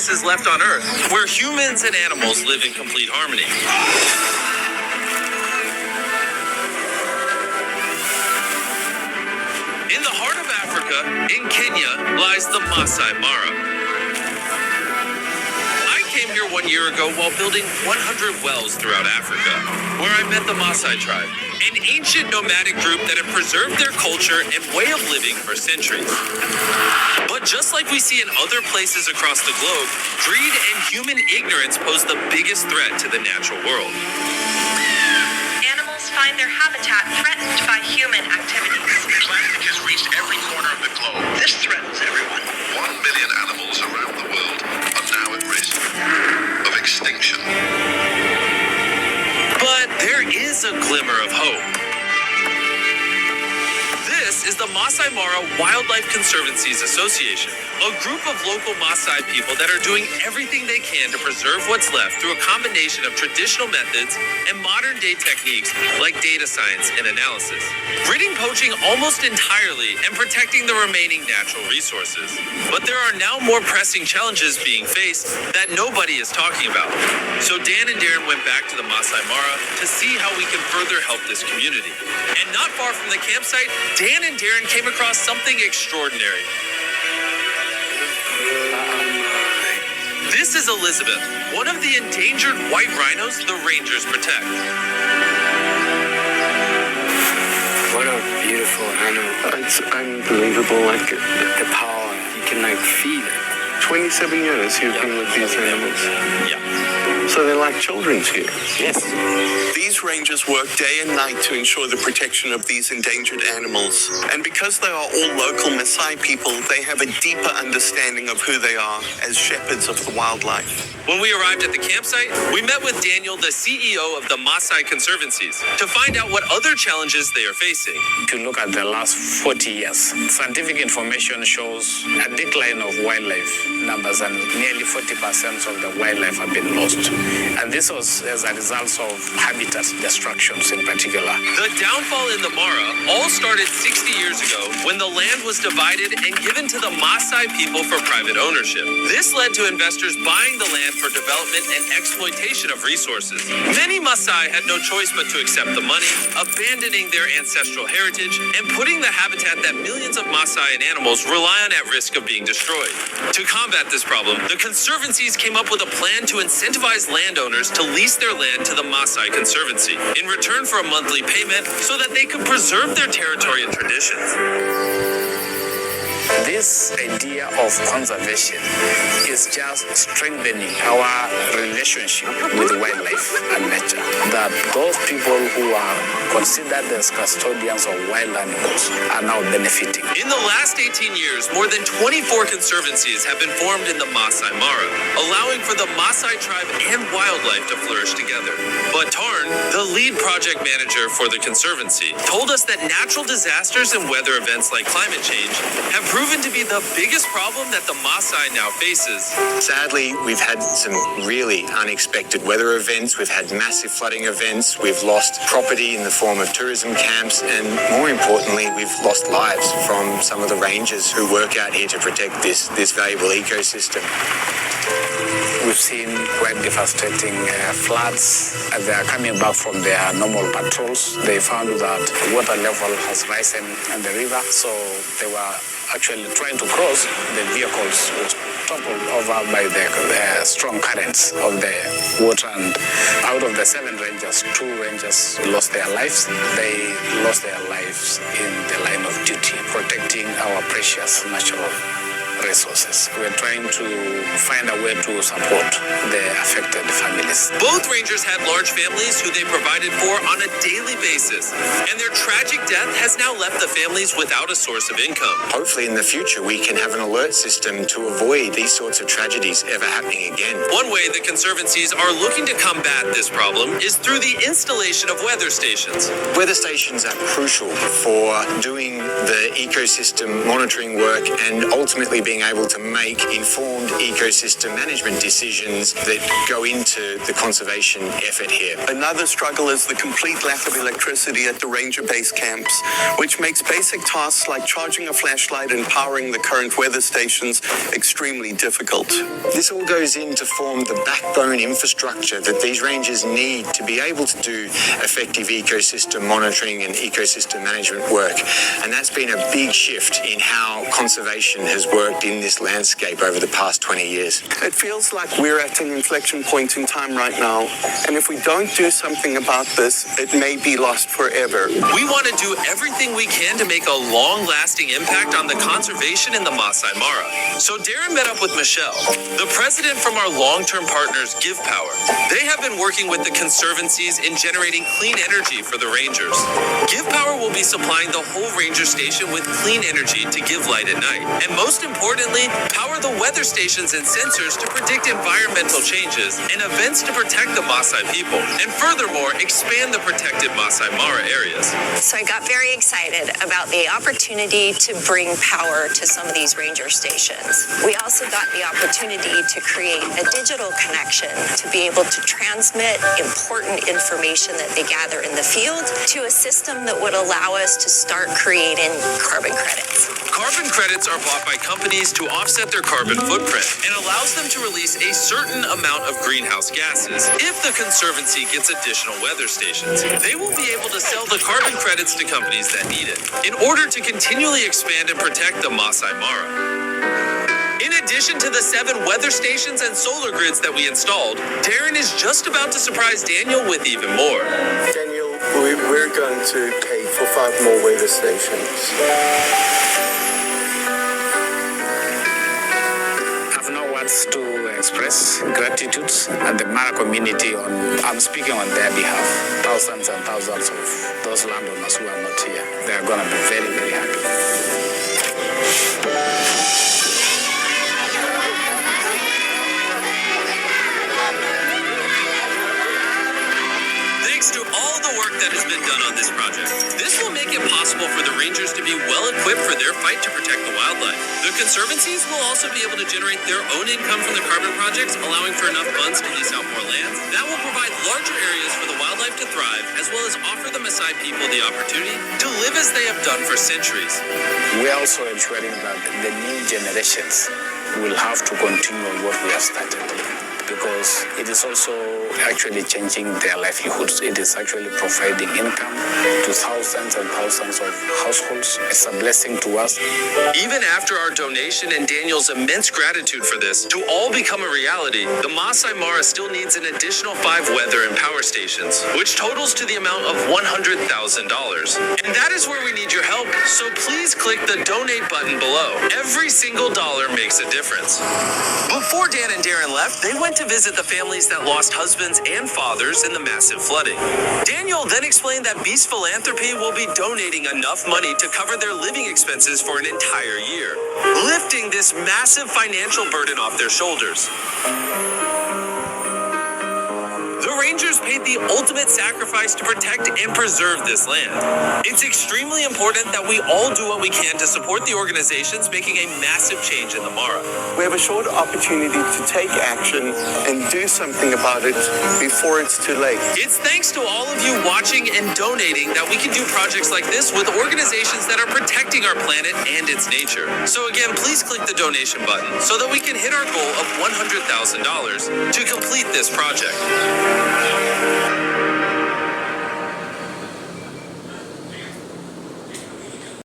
places left on Earth where humans and animals live in complete harmony. In the heart of Africa, in Kenya, lies the Masai Mara. I came here 1 year ago while building 100 wells throughout Africa, where I met the Maasai tribe, an ancient nomadic group that have preserved their culture and way of living for centuries. But just like we see in other places across the globe, greed and human ignorance pose the biggest threat to the natural world. Animals find their habitat threatened by human activities. Plastic has reached every corner of the globe. This threatens everyone. 1 million animals around the world are now at risk of extinction. But there is a glimmer of hope. This is the Masai Mara Wildlife Conservancies Association, a group of local Maasai people that are doing everything they can to preserve what's left through a combination of traditional methods and modern-day techniques like data science and analysis, ridding poaching almost entirely and protecting the remaining natural resources. But there are now more pressing challenges being faced that nobody is talking about. So Dan and Darren went back to the Masai Mara to see how we can further help this community. And not far from the campsite, Dan and Darren came across something extraordinary. This is Elizabeth, one of the endangered white rhinos the rangers protect. What a beautiful animal. It's unbelievable, like the power. You can feel it. 27 years you've been with these animals. Yeah. So they're like children to you. Yes. These rangers work day and night to ensure the protection of these endangered animals. And because they are all local Maasai people, they have a deeper understanding of who they are as shepherds of the wildlife. When we arrived at the campsite, we met with Daniel, the CEO of the Maasai Conservancies, to find out what other challenges they are facing. If you look at the last 40 years, scientific information shows a decline of wildlife numbers, and nearly 40% of the wildlife have been lost. And this was as a result of habitat destructions in particular. The downfall in the Mara all started 60 years ago when the land was divided and given to the Maasai people for private ownership. This led to investors buying the land for development and exploitation of resources. Many Maasai had no choice but to accept the money, abandoning their ancestral heritage and putting the habitat that millions of Maasai and animals rely on at risk of being destroyed. To combat this problem, the Conservancies came up with a plan to incentivize landowners to lease their land to the Maasai Conservancy in return for a monthly payment so that they could preserve their territory and traditions. This idea of conservation is just strengthening our relationship with wildlife and nature. That those people who are considered as custodians of wild animals are now benefiting. In the last 18 years, more than 24 conservancies have been formed in the Masai Mara, allowing for the Maasai tribe and wildlife to flourish together. But Tarn, the lead project manager for the conservancy, told us that natural disasters and weather events like climate change have proven to be the biggest problem that the Maasai now faces. Sadly, we've had some really unexpected weather events. We've had massive flooding events. We've lost property in the form of tourism camps. And more importantly, we've lost lives from some of the rangers who work out here to protect this valuable ecosystem. We've seen quite devastating floods. As they are coming back from their normal patrols, they found that water level has risen in the river, so they were actually trying to cross. The vehicles were toppled over by the strong currents of the water, and out of the 7 rangers, 2 rangers lost their lives. They lost their lives in the line of duty, protecting our precious natural resources. We're trying to find a way to support the affected families. Both rangers had large families who they provided for on a daily basis, and their tragic death has now left the families without a source of income. Hopefully in the future we can have an alert system to avoid these sorts of tragedies ever happening again. One way the conservancies are looking to combat this problem is through the installation of weather stations. Weather stations are crucial for doing the ecosystem monitoring work and ultimately being being able to make informed ecosystem management decisions that go into the conservation effort here. Another struggle is the complete lack of electricity at the ranger base camps, which makes basic tasks like charging a flashlight and powering the current weather stations extremely difficult. This all goes in to form the backbone infrastructure that these rangers need to be able to do effective ecosystem monitoring and ecosystem management work. And that's been a big shift in how conservation has worked in this landscape over the past 20 years. It feels like we're at an inflection point in time right now, and if we don't do something about this, it may be lost forever. We want to do everything we can to make a long-lasting impact on the conservation in the Masai Mara. So Darren met up with Michelle, the president from our long-term partners, Give Power. They have been working with the conservancies in generating clean energy for the rangers. Give Power will be supplying the whole ranger station with clean energy to give light at night. And most importantly, power the weather stations and sensors to predict environmental changes and events to protect the Maasai people. And furthermore, expand the protected Masai Mara areas. So I got very excited about the opportunity to bring power to some of these ranger stations. We also got the opportunity to create a digital connection to be able to transmit important information that they gather in the field to a system that would allow us to start creating carbon credits. Carbon credits are bought by companies to offset their carbon footprint and allows them to release a certain amount of greenhouse gases. If the Conservancy gets additional weather stations, they will be able to sell the carbon credits to companies that need it in order to continually expand and protect the Masai Mara. In addition to the 7 weather stations and solar grids that we installed, Darren is just about to surprise Daniel with even more. Daniel, we're going to pay for 5 more weather stations. I've no words to express gratitude and the Mara community I'm speaking on their behalf. Thousands and thousands of those landowners who are not here. They are going to be very, very happy. Thanks to all the work that has been done on this project. This will make it possible for the rangers to be well equipped for their fight to protect the wildlife. The conservancies will also be able to generate their own income from the carbon projects, allowing for enough funds to lease out more lands. That will provide larger areas for the wildlife to thrive, as well as offer the Maasai people the opportunity to live as they have done for centuries. We are also ensuring that the new generations will have to continue what we have started, because it is also actually changing their livelihoods. It is actually providing income to thousands and thousands of households. It's a blessing to us. Even after our donation and Daniel's immense gratitude for this to all become a reality, the Masai Mara still needs an additional 5 weather and power stations, which totals to the amount of $100,000. And that is where we need your help, so please click the donate button below. Every single dollar makes a difference. Before Dan and Darren left, they went to visit the families that lost husbands and fathers in the massive flooding. Daniel then explained that Beast Philanthropy will be donating enough money to cover their living expenses for an entire year, lifting this massive financial burden off their shoulders. The Rangers paid the ultimate sacrifice to protect and preserve this land. It's extremely important that we all do what we can to support the organizations making a massive change in the Mara. We have a short opportunity to take action and do something about it before it's too late. It's thanks to all of you watching and donating that we can do projects like this with organizations that are protecting our planet and its nature. So again, please click the donation button so that we can hit our goal of $100,000 to complete this project.